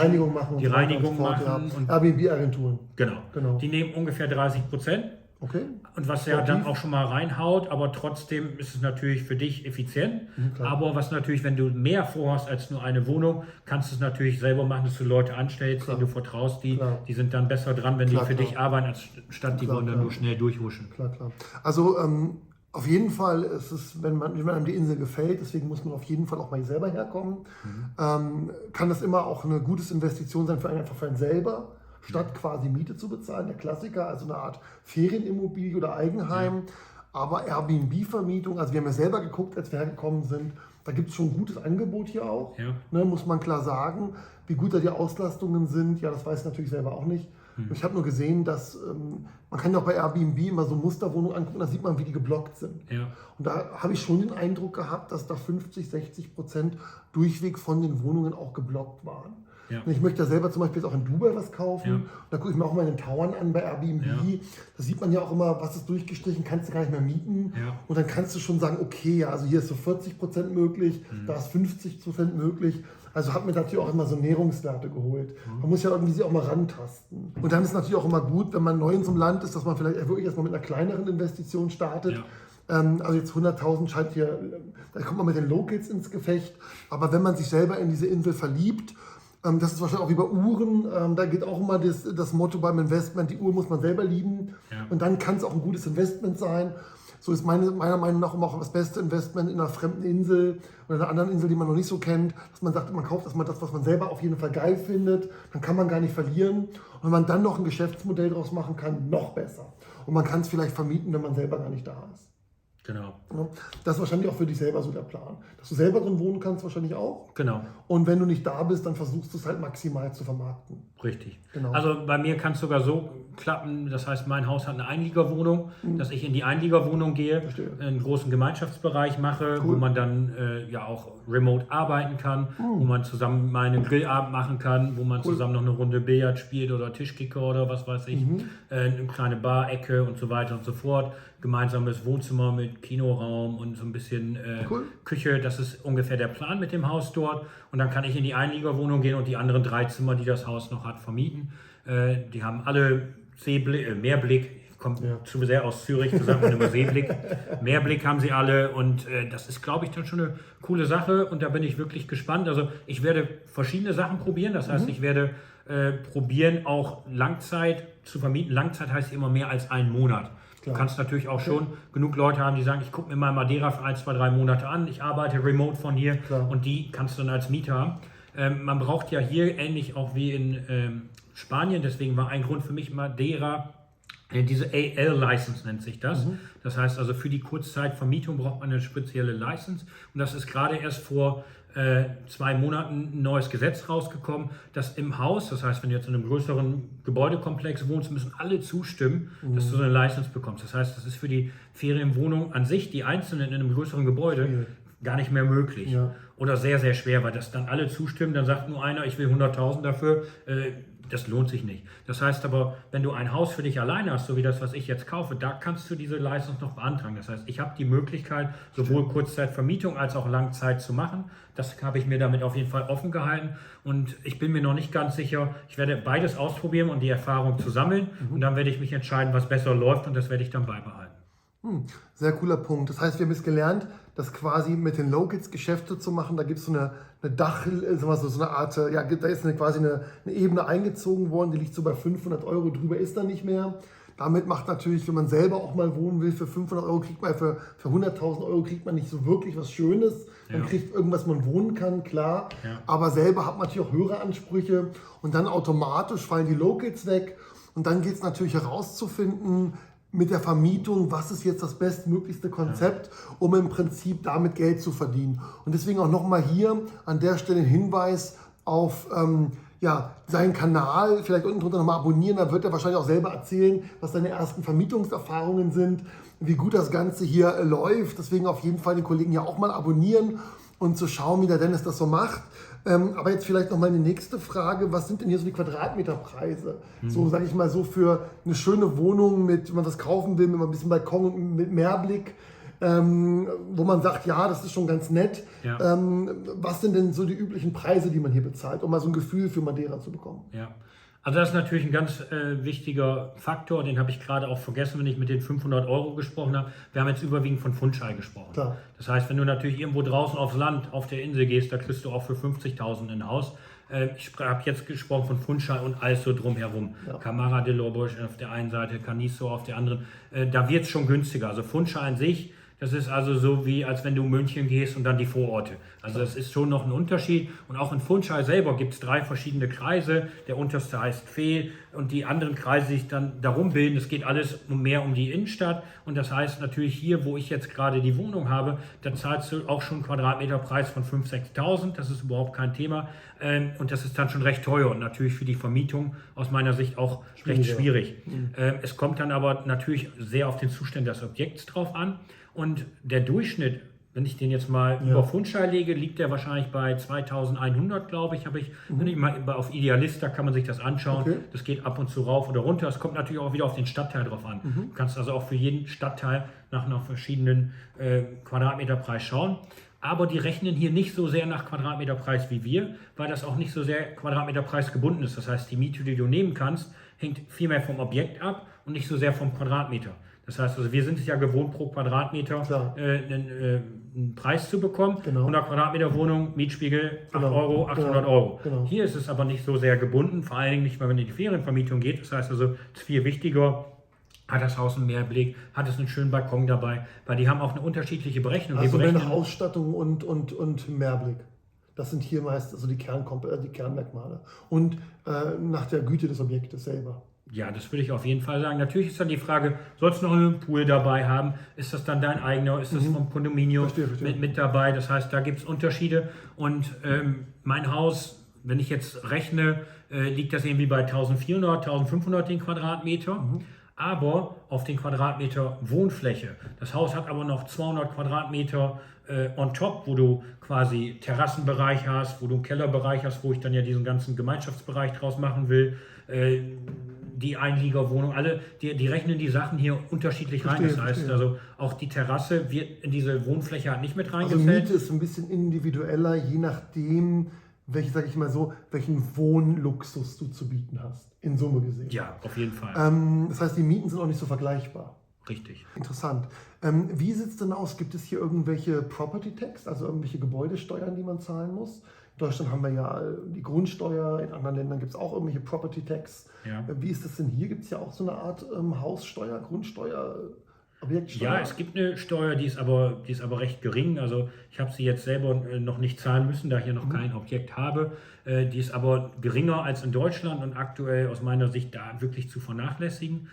die Reinigung machen und Airbnb-Agenturen. Genau. Die nehmen ungefähr 30%. Okay. Und was ja dann auch schon mal reinhaut, aber trotzdem ist es natürlich für dich effizient. Aber was natürlich, wenn du mehr vorhast als nur eine Wohnung, kannst du es natürlich selber machen, dass du Leute anstellst, denen du vertraust, die sind dann besser dran, wenn die für dich arbeiten, als statt die wollen dann nur schnell durchhuschen. Klar. Also auf jeden Fall ist es, wenn einem die Insel gefällt, deswegen muss man auf jeden Fall auch mal hier selber herkommen, kann das immer auch eine gute Investition sein für einen selber, statt quasi Miete zu bezahlen. Der Klassiker, also eine Art Ferienimmobilie oder Eigenheim, aber Airbnb-Vermietung, also wir haben ja selber geguckt, als wir hergekommen sind, da gibt es schon ein gutes Angebot hier auch, muss man klar sagen. Wie gut da die Auslastungen sind, ja, das weiß ich natürlich selber auch nicht. Ich habe nur gesehen, dass man kann ja auch bei Airbnb immer so Musterwohnungen angucken, da sieht man, wie die geblockt sind. Und da habe ich schon den Eindruck gehabt, dass da 50-60% durchweg von den Wohnungen auch geblockt waren. Und ich möchte ja selber zum Beispiel jetzt auch in Dubai was kaufen. Da gucke ich mir auch mal den Towern an bei Airbnb. Da sieht man ja auch immer, was ist durchgestrichen, kannst du gar nicht mehr mieten. Und dann kannst du schon sagen, okay, also hier ist so 40% möglich, da ist 50% möglich. Also hat mir natürlich auch immer so Nährungswerte geholt. Man muss ja irgendwie sich auch mal rantasten. Und dann ist es natürlich auch immer gut, wenn man neu in so einem Land ist, dass man vielleicht wirklich erstmal mit einer kleineren Investition startet. Also jetzt 100.000 scheint hier, da kommt man mit den Locals ins Gefecht. Aber wenn man sich selber in diese Insel verliebt, das ist wahrscheinlich auch wie bei Uhren, da geht auch immer das Motto beim Investment, die Uhr muss man selber lieben und dann kann es auch ein gutes Investment sein. So ist meiner Meinung nach immer auch das beste Investment in einer fremden Insel oder einer anderen Insel, die man noch nicht so kennt, dass man sagt, man kauft erstmal das, was man selber auf jeden Fall geil findet, dann kann man gar nicht verlieren. Und wenn man dann noch ein Geschäftsmodell draus machen kann, noch besser. Und man kann es vielleicht vermieten, wenn man selber gar nicht da ist. Genau. Ja, das ist wahrscheinlich auch für dich selber so der Plan. Dass du selber drin wohnen kannst, wahrscheinlich auch. Genau. Und wenn du nicht da bist, dann versuchst du es halt maximal zu vermarkten. Richtig. Genau. Also bei mir kann es sogar so klappen, das heißt, mein Haus hat eine Einliegerwohnung, dass ich in die Einliegerwohnung gehe, Verstehe. einen großen Gemeinschaftsbereich mache, Cool. wo man dann ja auch remote arbeiten kann, wo man zusammen mal einen Grillabend machen kann, wo man zusammen noch eine Runde Billard spielt oder Tischkicker oder was weiß ich, eine kleine Bar-Ecke und so weiter und so fort. Gemeinsames Wohnzimmer mit Kinoraum und so ein bisschen Küche. Das ist ungefähr der Plan mit dem Haus dort. Und dann kann ich in die Einliegerwohnung gehen und die anderen 3 Zimmer, die das Haus noch hat, vermieten. Die haben alle Meerblick. Ich komme zu sehr aus Zürich, zu sagen immer Seeblick. Meerblick haben sie alle und das ist, glaube ich, dann schon eine coole Sache. Und da bin ich wirklich gespannt. Also ich werde verschiedene Sachen probieren. Das heißt, ich werde probieren, auch Langzeit zu vermieten. Langzeit heißt immer mehr als 1 Monat. Du kannst natürlich auch schon genug Leute haben, die sagen, ich gucke mir mal Madeira für 1, 2, 3 Monate an, ich arbeite remote von hier und die kannst du dann als Mieter haben. Man braucht ja hier ähnlich auch wie in Spanien, deswegen war ein Grund für mich Madeira, diese AL-License nennt sich das. Das heißt also für die Kurzzeitvermietung braucht man eine spezielle License und das ist gerade erst vor 2 Monaten ein neues Gesetz rausgekommen, dass im Haus, das heißt, wenn du jetzt in einem größeren Gebäudekomplex wohnst, müssen alle zustimmen, dass du so eine License bekommst. Das heißt, das ist für die Ferienwohnung an sich, die einzelnen in einem größeren Gebäude, gar nicht mehr möglich. Ja. Oder sehr, sehr schwer, weil das dann alle zustimmen, dann sagt nur einer, ich will 100.000 dafür. Das lohnt sich nicht. Das heißt aber, wenn du ein Haus für dich alleine hast, so wie das, was ich jetzt kaufe, da kannst du diese License noch beantragen. Das heißt, ich habe die Möglichkeit, sowohl Kurzzeitvermietung als auch Langzeit zu machen. Das habe ich mir damit auf jeden Fall offen gehalten. Und ich bin mir noch nicht ganz sicher. Ich werde beides ausprobieren und die Erfahrung zu sammeln. Und dann werde ich mich entscheiden, was besser läuft und das werde ich dann beibehalten. Sehr cooler Punkt. Das heißt, wir haben jetzt gelernt, dass quasi mit den Locals Geschäfte zu machen, da gibt es so eine Dach, so eine Art, ja, da ist quasi eine Ebene eingezogen worden, die liegt so bei 500 Euro, drüber ist da nicht mehr. Damit macht natürlich, wenn man selber auch mal wohnen will, für 500 Euro kriegt man, für 100.000 Euro kriegt man nicht so wirklich was Schönes. Man kriegt irgendwas, man wohnen kann, klar. Ja. Aber selber hat man natürlich auch höhere Ansprüche und dann automatisch fallen die Locals weg. Und dann geht es natürlich herauszufinden, mit der Vermietung, was ist jetzt das bestmöglichste Konzept, um im Prinzip damit Geld zu verdienen. Und deswegen auch nochmal hier an der Stelle ein Hinweis auf seinen Kanal, vielleicht unten drunter nochmal abonnieren, da wird er wahrscheinlich auch selber erzählen, was seine ersten Vermietungserfahrungen sind, wie gut das Ganze hier läuft. Deswegen auf jeden Fall den Kollegen ja auch mal abonnieren und zu schauen, wie der Dennis das so macht. Aber jetzt vielleicht nochmal eine nächste Frage. Was sind denn hier so die Quadratmeterpreise? So, sage ich mal, so für eine schöne Wohnung, wenn man das kaufen will, mit ein bisschen Balkon und mit Meerblick, wo man sagt, ja, das ist schon ganz nett. Ja. Was sind denn so die üblichen Preise, die man hier bezahlt, um mal so ein Gefühl für Madeira zu bekommen? Ja. Also das ist natürlich ein ganz wichtiger Faktor, den habe ich gerade auch vergessen, wenn ich mit den 500 Euro gesprochen habe. Wir haben jetzt überwiegend von Fundschein gesprochen. Klar. Das heißt, wenn du natürlich irgendwo draußen aufs Land, auf der Insel gehst, da kriegst du auch für 50.000 ein Haus. Ich habe jetzt gesprochen von Fundschein und alles so drumherum. Ja. Camara de Lobos auf der einen Seite, Canizo auf der anderen. Da wird es schon günstiger. Also Fundschein an sich, das ist also so wie, als wenn du in München gehst und dann die Vororte. Also das ist schon noch ein Unterschied. Und auch in Fundschein selber gibt es 3 verschiedene Kreise. Der unterste heißt Fehl und die anderen Kreise, die sich dann darum bilden. Es geht alles mehr um die Innenstadt. Und das heißt natürlich hier, wo ich jetzt gerade die Wohnung habe, da zahlst du auch schon einen Quadratmeterpreis von 5.000, 6.000. Das ist überhaupt kein Thema. Und das ist dann schon recht teuer und natürlich für die Vermietung aus meiner Sicht auch recht schwierig. Es kommt dann aber natürlich sehr auf den Zustand des Objekts drauf an. Und der Durchschnitt, wenn ich den jetzt mal über Fundschein lege, liegt der wahrscheinlich bei 2.100, glaube ich. Wenn ich mal auf Idealista kann man sich das anschauen. Okay. Das geht ab und zu rauf oder runter. Es kommt natürlich auch wieder auf den Stadtteil drauf an. Du kannst also auch für jeden Stadtteil nach einer verschiedenen Quadratmeterpreis schauen. Aber die rechnen hier nicht so sehr nach Quadratmeterpreis wie wir, weil das auch nicht so sehr Quadratmeterpreis gebunden ist. Das heißt, die Miete, die du nehmen kannst, hängt viel mehr vom Objekt ab und nicht so sehr vom Quadratmeter. Das heißt, also wir sind es ja gewohnt, pro Quadratmeter einen Preis zu bekommen. Genau. 100 Quadratmeter Wohnung, Mietspiegel, 8 Euro, 800 Euro. Genau. Hier ist es aber nicht so sehr gebunden, vor allen Dingen nicht mal, wenn in die Ferienvermietung geht. Das heißt also, es ist viel wichtiger, hat das Haus einen Meerblick, hat es einen schönen Balkon dabei, weil die haben auch eine unterschiedliche Berechnung. Also eine Ausstattung und Meerblick. Das sind hier meist also die Kernmerkmale. Und nach der Güte des Objektes selber. Ja, das würde ich auf jeden Fall sagen. Natürlich ist dann die Frage, sollst du noch einen Pool dabei haben? Ist das dann dein eigener? Ist das vom Kondominium Verstehe. mit dabei? Das heißt, da gibt es Unterschiede. Und mein Haus, wenn ich jetzt rechne, liegt das irgendwie bei 1400, 1500 den Quadratmeter. Aber auf den Quadratmeter Wohnfläche. Das Haus hat aber noch 200 Quadratmeter on top, wo du quasi Terrassenbereich hast, wo du einen Kellerbereich hast, wo ich dann ja diesen ganzen Gemeinschaftsbereich draus machen will. Die Einliegerwohnung, alle, die rechnen die Sachen hier unterschiedlich rein. Das heißt also, auch die Terrasse wird in diese Wohnfläche halt nicht mit Also reingezählt. Miete ist ein bisschen individueller, je nachdem, welchen Wohnluxus du zu bieten hast, in Summe gesehen. Ja, auf jeden Fall. Das heißt, die Mieten sind auch nicht so vergleichbar. Richtig. Interessant. Wie sieht es denn aus? Gibt es hier irgendwelche Property Tax, also irgendwelche Gebäudesteuern, die man zahlen muss? In Deutschland haben wir ja die Grundsteuer, in anderen Ländern gibt es auch irgendwelche Property Tax. Ja. Wie ist das denn hier? Gibt es ja auch so eine Art Haussteuer, Grundsteuer, Objektsteuer? Ja, es gibt eine Steuer, die ist aber recht gering. Also ich habe sie jetzt selber noch nicht zahlen müssen, da ich hier noch kein Objekt habe. Die ist aber geringer als in Deutschland und aktuell aus meiner Sicht da wirklich zu vernachlässigen.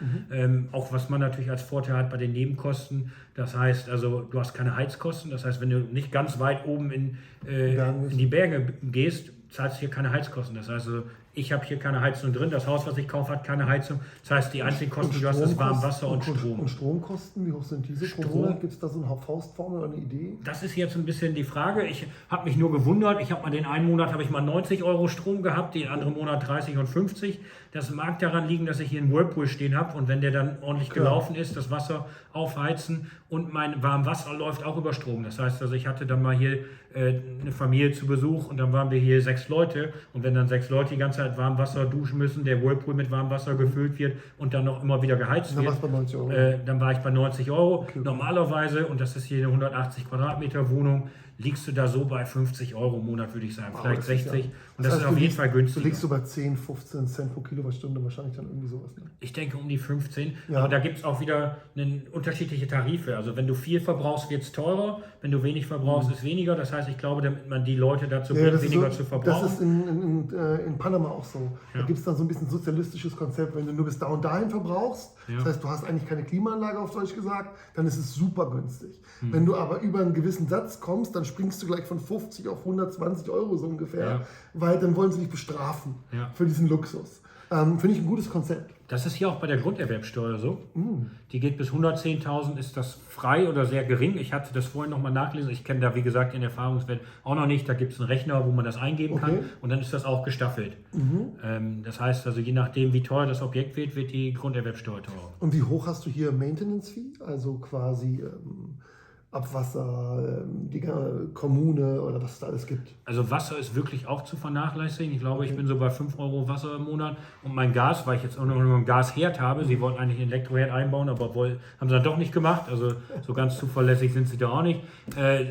Auch was man natürlich als Vorteil hat bei den Nebenkosten. Das heißt, also du hast keine Heizkosten. Das heißt, wenn du nicht ganz weit oben in die Berge gehst, zahlst du hier keine Heizkosten. Das heißt, also, ich habe hier keine Heizung drin. Das Haus, was ich kaufe, hat keine Heizung. Das heißt, die einzigen Kosten, die du hast, ist Warmwasser und Strom. Und Stromkosten, wie hoch sind diese? Strom. Gibt es da so eine Faustformel oder eine Idee? Das ist jetzt ein bisschen die Frage. Ich habe mich nur gewundert. Ich habe mal den einen Monat habe ich mal 90 Euro Strom gehabt, den anderen Monat 30 und 50. Das mag daran liegen, dass ich hier einen Whirlpool stehen habe und wenn der dann ordentlich gelaufen ist, das Wasser aufheizen und mein Warmwasser läuft auch über Strom. Das heißt, also ich hatte dann mal hier eine Familie zu Besuch und dann waren wir hier 6 Leute und wenn dann 6 Leute die ganze Zeit warm Wasser duschen müssen, der Whirlpool mit warmem Wasser gefüllt wird und dann noch immer wieder geheizt Dann wird, war's bei 90 Euro. Dann war ich bei 90 Euro. Okay. Normalerweise, und das ist hier eine 180 Quadratmeter Wohnung, liegst du da so bei 50 Euro im Monat, würde ich sagen, vielleicht 60. Und das ist auf jeden Fall günstiger. Du liegst so bei 10, 15 Cent pro Kilowattstunde wahrscheinlich dann irgendwie sowas. Ne? Ich denke um die 15. Ja. Aber da gibt es auch wieder unterschiedliche Tarife. Also wenn du viel verbrauchst, wird es teurer. Wenn du wenig verbrauchst, ist weniger. Das heißt, ich glaube, damit man die Leute dazu bringt, weniger zu verbrauchen. Das ist in Panama auch so. Ja. Da gibt es dann so ein bisschen sozialistisches Konzept, wenn du nur bis da und dahin verbrauchst, das heißt, du hast eigentlich keine Klimaanlage auf Deutsch gesagt, dann ist es super günstig. Wenn du aber über einen gewissen Satz kommst, dann springst du gleich von 50 auf 120 Euro so ungefähr, weil dann wollen sie dich bestrafen für diesen Luxus. Finde ich ein gutes Konzept. Das ist hier auch bei der Grunderwerbsteuer so. Die geht bis 110.000, ist das frei oder sehr gering. Ich hatte das vorhin nochmal nachgelesen. Ich kenne da, wie gesagt, den Erfahrungswert auch noch nicht. Da gibt es einen Rechner, wo man das eingeben kann und dann ist das auch gestaffelt. Das heißt also, je nachdem, wie teuer das Objekt wird, wird die Grunderwerbsteuer teurer. Und wie hoch hast du hier Maintenance Fee? Also quasi Abwasser, die Kommune oder was es da alles gibt. Also Wasser ist wirklich auch zu vernachlässigen. Ich glaube, ich bin so bei 5 Euro Wasser im Monat. Und mein Gas, weil ich jetzt auch noch einen Gasherd habe, sie wollten eigentlich einen Elektroherd einbauen, aber haben sie dann doch nicht gemacht. Also so ganz zuverlässig sind sie da auch nicht.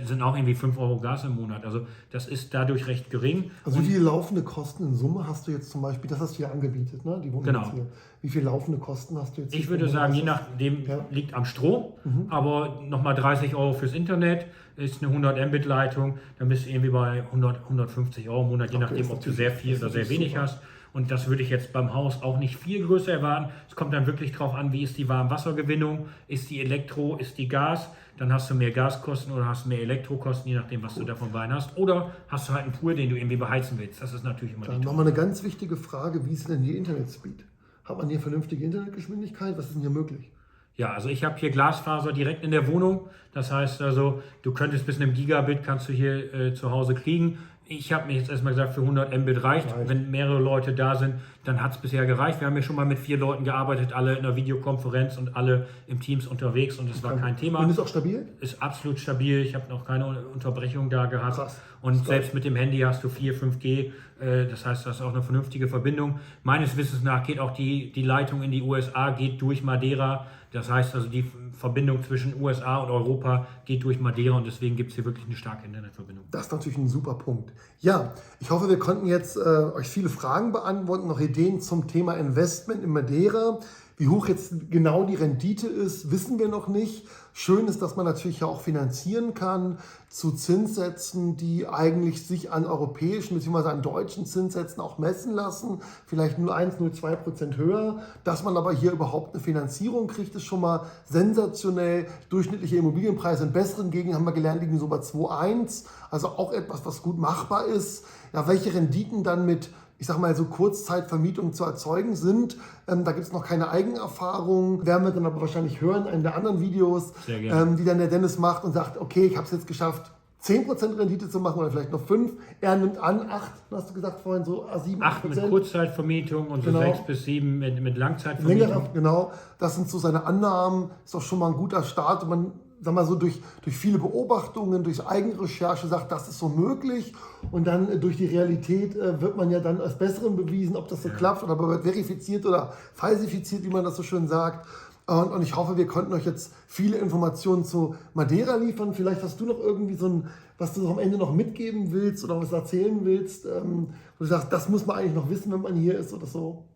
Sind auch irgendwie 5 Euro Gas im Monat. Also das ist dadurch recht gering. Also wie viele laufende Kosten in Summe hast du jetzt zum Beispiel, das hast du ja angebietet, ne? Die Wohnung Genau. hier. Wie viele laufende Kosten hast du jetzt? Ich würde sagen, je nachdem liegt am Strom, aber nochmal 30 Euro fürs Internet, ist eine 100 Mbit Leitung, dann bist du irgendwie bei 100, 150 Euro im Monat, je nachdem, ob du sehr viel oder sehr wenig hast. Und das würde ich jetzt beim Haus auch nicht viel größer erwarten. Es kommt dann wirklich drauf an, wie ist die Warmwassergewinnung, ist die Elektro, ist die Gas. Dann hast du mehr Gaskosten oder hast mehr Elektrokosten, je nachdem, was du davon rein hast. Oder hast du halt einen Pool, den du irgendwie beheizen willst. Das ist natürlich immer Dann nochmal eine ganz wichtige Frage, wie ist denn hier Internetspeed? Hat man hier vernünftige Internetgeschwindigkeit? Was ist denn hier möglich? Ja, also ich habe hier Glasfaser direkt in der Wohnung. Das heißt also, du könntest bis einem Gigabit kannst du hier zu Hause kriegen. Ich habe mir jetzt erstmal gesagt, für 100 Mbit reicht. Wenn mehrere Leute da sind, dann hat es bisher gereicht. Wir haben ja schon mal mit 4 Leuten gearbeitet, alle in einer Videokonferenz und alle im Teams unterwegs und es war kein Thema. Und ist auch stabil? Ist absolut stabil. Ich habe noch keine Unterbrechung da gehabt. Krass. Und selbst mit dem Handy hast du 4, 5G. Das heißt, das ist auch eine vernünftige Verbindung. Meines Wissens nach geht auch die Leitung in die USA, geht durch Madeira. Das heißt also, die Verbindung zwischen USA und Europa geht durch Madeira und deswegen gibt es hier wirklich eine starke Internetverbindung. Das ist natürlich ein super Punkt. Ja, ich hoffe, wir konnten jetzt euch viele Fragen beantworten, noch Ideen zum Thema Investment in Madeira. Wie hoch jetzt genau die Rendite ist, wissen wir noch nicht. Schön ist, dass man natürlich auch finanzieren kann zu Zinssätzen, die eigentlich sich an europäischen bzw. an deutschen Zinssätzen auch messen lassen. Vielleicht 0,1, 0,2% höher. Dass man aber hier überhaupt eine Finanzierung kriegt, ist schon mal sensationell. Durchschnittliche Immobilienpreise in besseren Gegenden, haben wir gelernt, liegen so bei 2,1. Also auch etwas, was gut machbar ist. Ja, welche Renditen dann mit, ich sag mal, so Kurzzeitvermietung zu erzeugen sind. Da gibt es noch keine Eigenerfahrung. Werden wir dann aber wahrscheinlich hören in der anderen Videos, die dann der Dennis macht und sagt, okay, ich habe es jetzt geschafft, 10% Rendite zu machen oder vielleicht noch 5. Er nimmt an 8, hast du gesagt vorhin, so 7, 8 mit Kurzzeitvermietung und so 6 bis 7 mit Langzeitvermietung. Längere, genau, das sind so seine Annahmen. Ist doch schon mal ein guter Start. Und man, sag mal so, durch viele Beobachtungen, durch Eigenrecherche sagt, das ist so möglich. Und dann durch die Realität wird man ja dann als Besseren bewiesen, ob das so klappt oder wird verifiziert oder falsifiziert, wie man das so schön sagt. Und ich hoffe, wir konnten euch jetzt viele Informationen zu Madeira liefern. Vielleicht hast du noch irgendwie so ein, was du am Ende noch mitgeben willst oder was erzählen willst, wo du sagst, das muss man eigentlich noch wissen, wenn man hier ist oder so.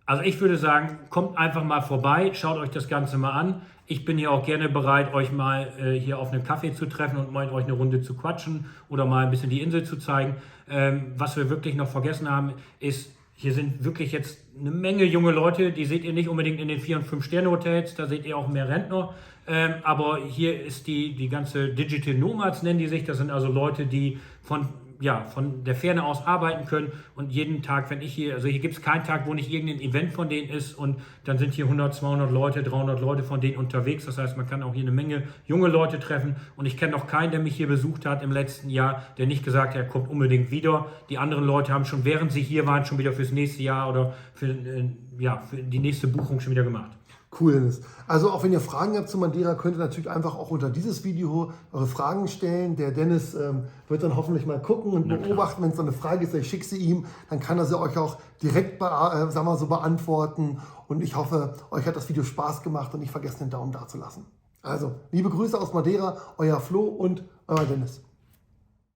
Also ich würde sagen, kommt einfach mal vorbei, schaut euch das Ganze mal an. Ich bin hier auch gerne bereit, euch mal hier auf einen Kaffee zu treffen und mit euch eine Runde zu quatschen oder mal ein bisschen die Insel zu zeigen. Was wir wirklich noch vergessen haben, ist, hier sind wirklich jetzt eine Menge junge Leute, die seht ihr nicht unbedingt in den 4- und 5-Sterne-Hotels, da seht ihr auch mehr Rentner. Aber hier ist die ganze Digital Nomads, nennen die sich. Das sind also Leute, die von der Ferne aus arbeiten können und jeden Tag, wenn ich hier, also hier gibt es keinen Tag, wo nicht irgendein Event von denen ist und dann sind hier 100, 200 Leute, 300 Leute von denen unterwegs. Das heißt, man kann auch hier eine Menge junge Leute treffen und ich kenne noch keinen, der mich hier besucht hat im letzten Jahr, der nicht gesagt hat, er kommt unbedingt wieder. Die anderen Leute haben schon, während sie hier waren, schon wieder fürs nächste Jahr oder für die nächste Buchung schon wieder gemacht. Cool, Dennis. Also auch wenn ihr Fragen habt zu Madeira, könnt ihr natürlich einfach auch unter dieses Video eure Fragen stellen. Der Dennis wird dann hoffentlich mal gucken und beobachten, wenn es so eine Frage ist, ich schicke sie ihm, dann kann er sie euch auch direkt beantworten. Und ich hoffe, euch hat das Video Spaß gemacht und nicht vergessen, den Daumen da zu lassen. Also, liebe Grüße aus Madeira, euer Flo und euer Dennis.